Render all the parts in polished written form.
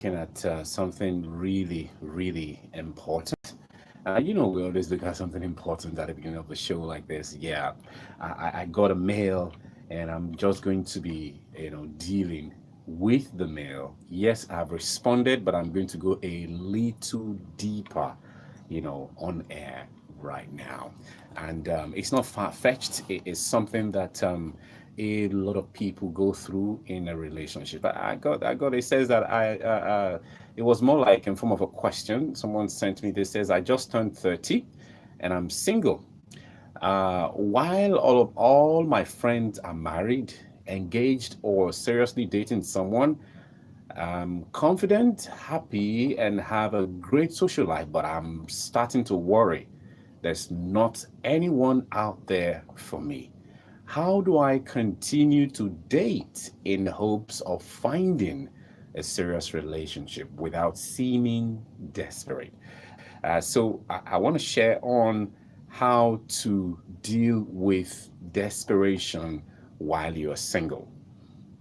looking at something really, really important. We always look at something important at the beginning of the show like this. Yeah, I got a mail, and I'm just going to be, dealing with the mail. Yes, I've responded, but I'm going to go a little deeper, on air right now. And it's not far-fetched. It is something that a lot of people go through in a relationship. I got. It says that it was more like in form of a question. Someone sent me this. Says I just turned 30, and I'm single. While all my friends are married, engaged, or seriously dating someone, I'm confident, happy, and have a great social life. But I'm starting to worry. There's not anyone out there for me. How do I continue to date in hopes of finding a serious relationship without seeming desperate? So I want to share on how to deal with desperation while you're single.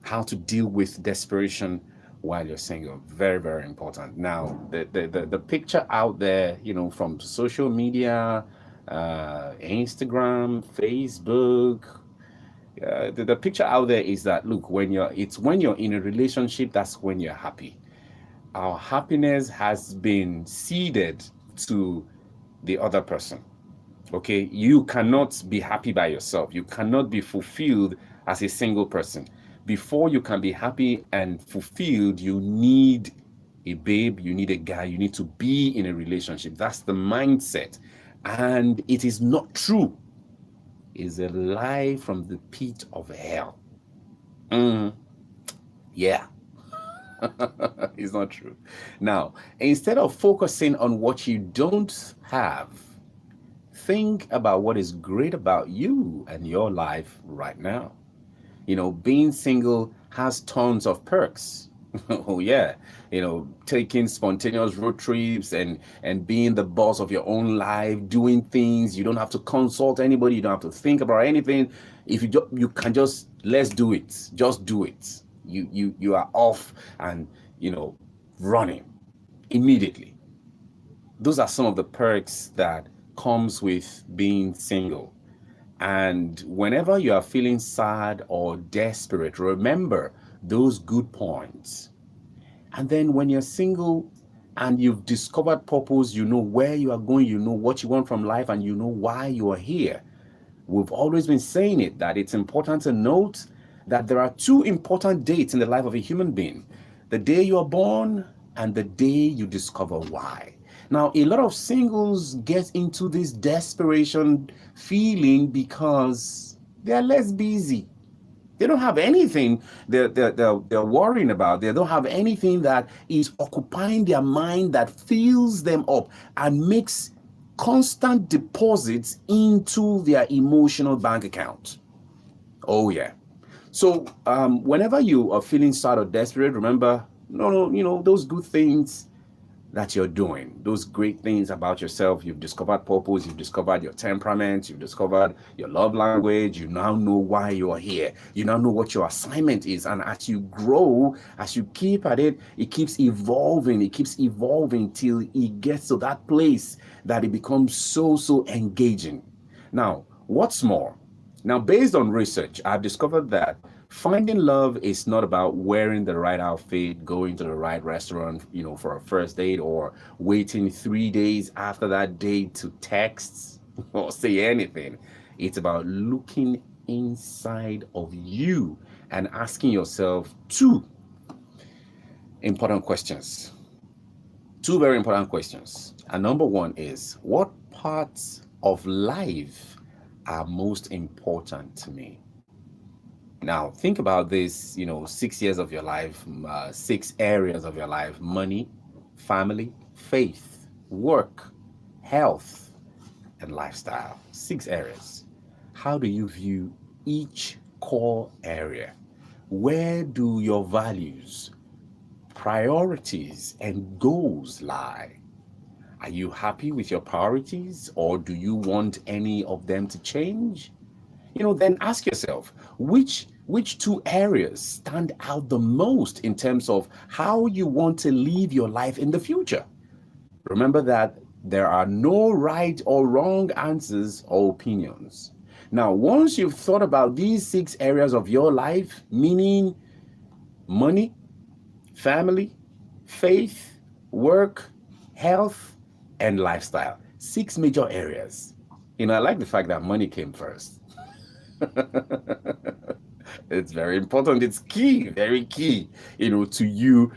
How to deal with desperation while you're single. Very, very important. Now, the picture out there, from social media, Instagram, Facebook, the picture out there is that, look, when you're in a relationship, that's when you're happy. Our happiness has been ceded to the other person. Okay, you cannot be happy by yourself. You cannot be fulfilled as a single person. Before you can be happy and fulfilled, you need a babe, you need a guy, you need to be in a relationship. That's the mindset. And it is not true. It's a lie from the pit of hell. Mm, yeah. It's not true. Now, instead of focusing on what you don't have, think about what is great about you and your life right now. Being single has tons of perks. Oh yeah, taking spontaneous road trips and being the boss of your own life, doing things you don't have to consult anybody, you don't have to think about anything. If you can just let's do it, just do it. You are off and running immediately. Those are some of the perks that comes with being single. And whenever you are feeling sad or desperate, remember those good points. And then when you're single and you've discovered purpose, you know where you are going, you know what you want from life, and you know why you are here. We've always been saying it, that it's important to note that there are two important dates in the life of a human being: the day you are born and the day you discover why. Now, a lot of singles get into this desperation feeling because they're less busy. They don't have anything they're worrying about. They don't have anything that is occupying their mind that fills them up and makes constant deposits into their emotional bank account. Oh, yeah. So whenever you are feeling sad or desperate, remember, no, those good things that you're doing, those great things about yourself. You've discovered purpose, you've discovered your temperament, you've discovered your love language. You now know why you're here. You now know what your assignment is. And as you grow, as you keep at it, it keeps evolving. It keeps evolving till it gets to that place that it becomes so engaging. Now, what's more? Now, based on research, I've discovered that finding love is not about wearing the right outfit, going to the right restaurant, for a first date, or waiting 3 days after that date to text or say anything. It's about looking inside of you and asking yourself two important questions. Two very important questions. And number one is, what parts of life are most important to me? Now, think about this, 6 years of your life, 6 areas of your life: money, family, faith, work, health, and lifestyle. 6 areas. How do you view each core area? Where do your values, priorities, and goals lie? Are you happy with your priorities, or do you want any of them to change? then ask yourself, which two areas stand out the most in terms of how you want to live your life in the future? Remember that there are no right or wrong answers or opinions. Now, once you've thought about these 6 areas of your life, meaning money, family, faith, work, health, and lifestyle, 6 major areas. I like the fact that money came first. It's very important. It's key, very key, to you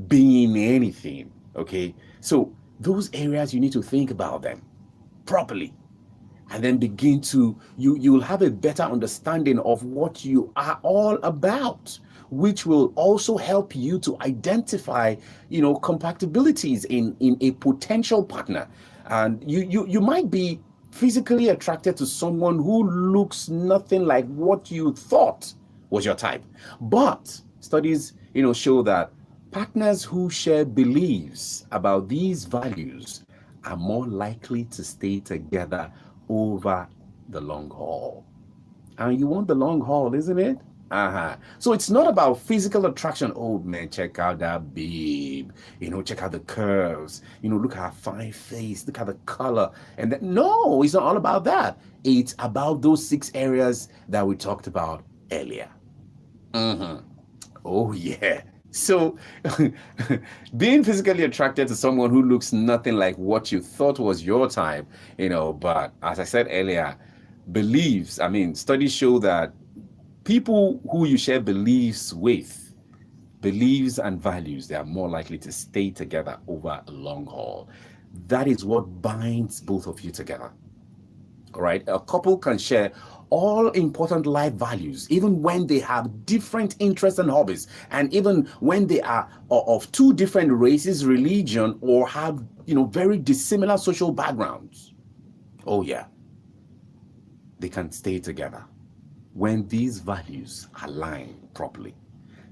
being anything. Okay. So those areas, you need to think about them properly, and then begin to, you'll have a better understanding of what you are all about, which will also help you to identify, compatibilities in a potential partner. And you might be physically attracted to someone who looks nothing like what you thought was your type. But studies, show that partners who share beliefs about these values are more likely to stay together over the long haul. And you want the long haul, isn't it? So it's not about physical attraction. Oh man, check out that babe. Check out the curves. Look at her fine face. Look at the color. And then, no, it's not all about that. It's about those 6 areas that we talked about earlier. Oh yeah. So being physically attracted to someone who looks nothing like what you thought was your type, but as I said earlier, studies show that people who you share beliefs with, beliefs and values, they are more likely to stay together over a long haul. That is what binds both of you together. All right. A couple can share all important life values, even when they have different interests and hobbies, and even when they are of 2 different races, religion, or have, very dissimilar social backgrounds. Oh yeah. They can stay together when these values align properly.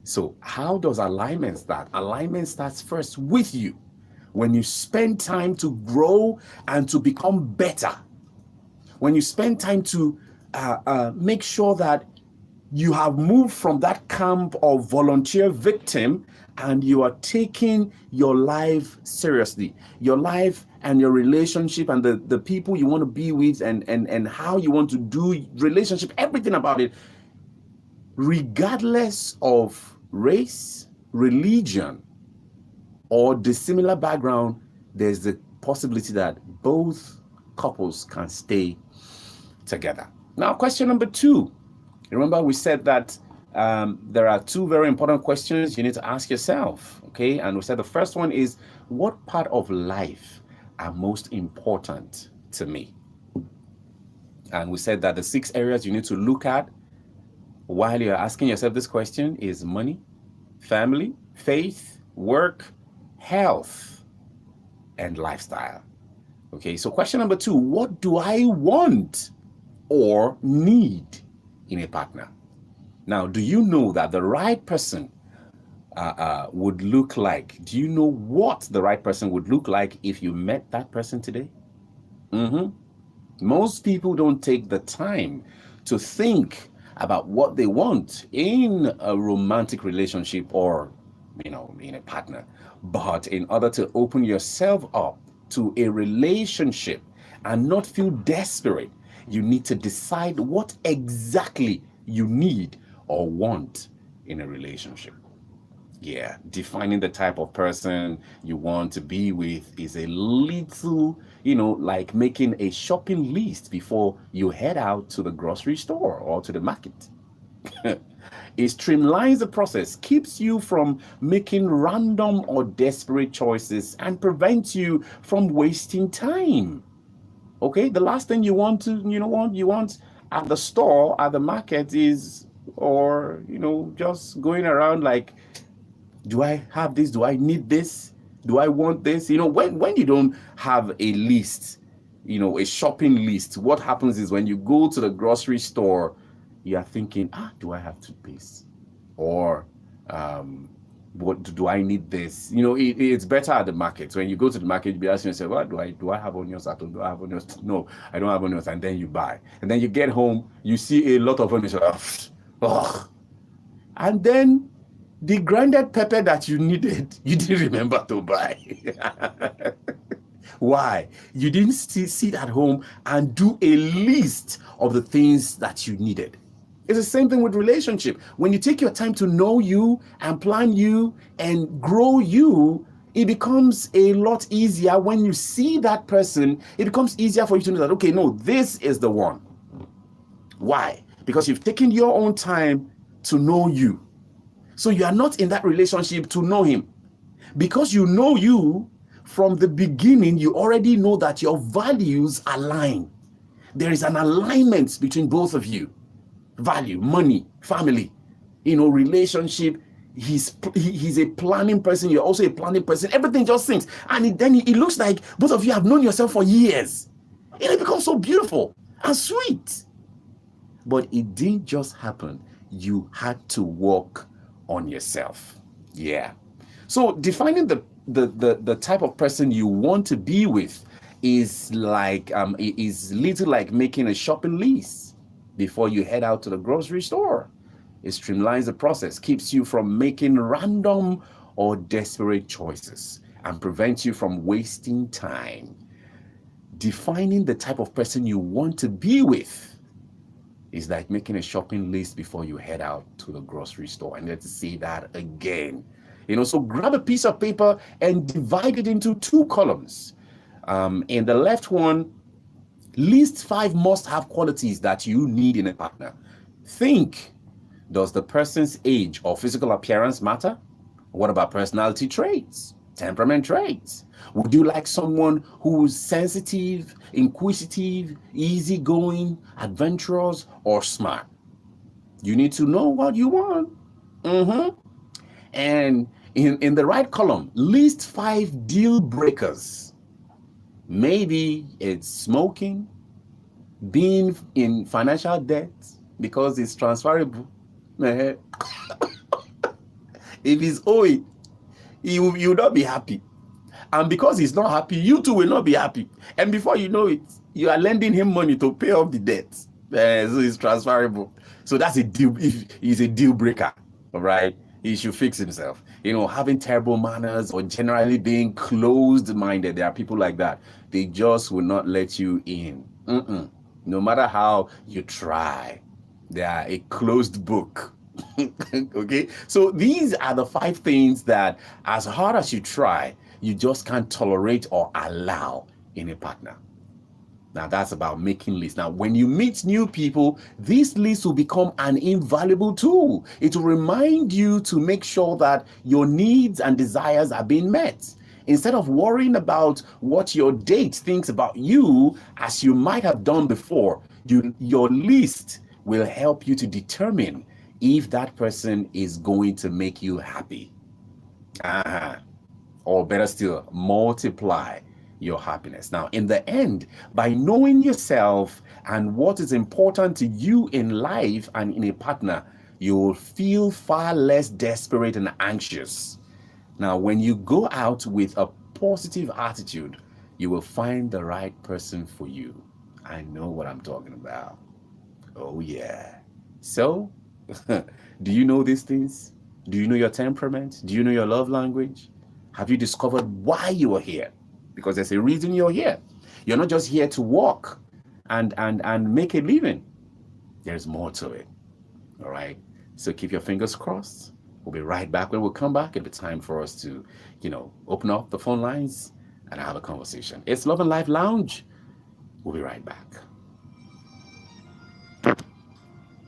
So how does alignment start? Alignment starts first with you. When you spend time to grow and to become better, when you spend time to make sure that you have moved from that camp of volunteer victim and you are taking your life seriously, your life and your relationship and the people you want to be with, and how you want to do relationship, everything about it, regardless of race, religion, or dissimilar background, there's the possibility that both couples can stay together. Now, question number 2. Remember, we said that there are 2 very important questions you need to ask yourself. Okay. And we said the first one is, what part of life are most important to me? And we said that the 6 areas you need to look at while you're asking yourself this question is money, family, faith, work, health, and lifestyle. Okay. So question number 2, what do I want or need in a partner? Now, do you know that the right person would look like? Do you know what the right person would look like if you met that person today? Most people don't take the time to think about what they want in a romantic relationship or, in a partner. But in order to open yourself up to a relationship and not feel desperate, you need to decide what exactly you need or want in a relationship. Yeah, defining the type of person you want to be with is a little, like making a shopping list before you head out to the grocery store or to the market. It streamlines the process, keeps you from making random or desperate choices, and prevents you from wasting time. Okay, the last thing you want at the store, at the market is, or just going around like, do I have this? Do I need this? Do I want this? When you don't have a list, a shopping list, what happens is when you go to the grocery store, you are thinking, do I have toothpaste? Or what do I need this? You know, it's better at the market. When you go to the market, you be asking yourself, what do I have onions at home? Do I have onions? No, I don't have onions. And then you buy. And then you get home, you see a lot of onions. Oh. And then the grinded pepper that you needed, you didn't remember to buy. Why? You didn't sit at home and do a list of the things that you needed. It's the same thing with relationship. When you take your time to know you and plan you and grow you, it becomes a lot easier. When you see that person, it becomes easier for you to know that, okay, no, this is the one. Why? Because you've taken your own time to know you. So you are not in that relationship to know him. Because you know you, from the beginning, you already know that your values align. There is an alignment between both of you. Value, money, family, relationship. He's a planning person. You're also a planning person. Everything just syncs. And then it looks like both of you have known yourself for years. And it becomes so beautiful and sweet. But it didn't just happen. You had to work on yourself. Yeah. So defining the type of person you want to be with is like is little like making a shopping list before you head out to the grocery store. It streamlines the process, keeps you from making random or desperate choices, and prevents you from wasting time. Defining the type of person you want to be with is like making a shopping list before you head out to the grocery store. And let's see that again. So grab a piece of paper and divide it into 2 columns. In the left one, list 5 must-have qualities that you need in a partner. Think, does the person's age or physical appearance matter? What about personality traits, temperament traits? Would you like someone who's sensitive, inquisitive, easygoing, adventurous, or smart? You need to know what you want. And in the right column, list 5 deal breakers. Maybe it's smoking, being in financial debt because it's transferable. If he's owing, you will not be happy. And because he's not happy, you too will not be happy. And before you know it, you are lending him money to pay off the debt. So it's transferable. So that's a deal. If he's a deal breaker, all right, he should fix himself. Having terrible manners or generally being closed-minded. There are people like that. They just will not let you in. No matter how you try, they are a closed book. Okay, so these are the 5 things that, as hard as you try, you just can't tolerate or allow in a partner. Now that's about making lists. Now, when you meet new people, this list will become an invaluable tool. It will remind you to make sure that your needs and desires are being met. Instead of worrying about what your date thinks about you, as you might have done before, your list will help you to determine if that person is going to make you happy. Or better still, multiply your happiness. Now, in the end, by knowing yourself and what is important to you in life and in a partner, you will feel far less desperate and anxious. Now, when you go out with a positive attitude, you will find the right person for you. I know what I'm talking about. Oh, yeah. So, do you know these things? Do you know your temperament? Do you know your love language? Have you discovered why you are here? Because there's a reason you're here. You're not just here to work and make a living. There's more to it. All right. So keep your fingers crossed. We'll be right back. When we come back, it'll be time for us to, open up the phone lines and have a conversation. It's Love and Life Lounge. We'll be right back.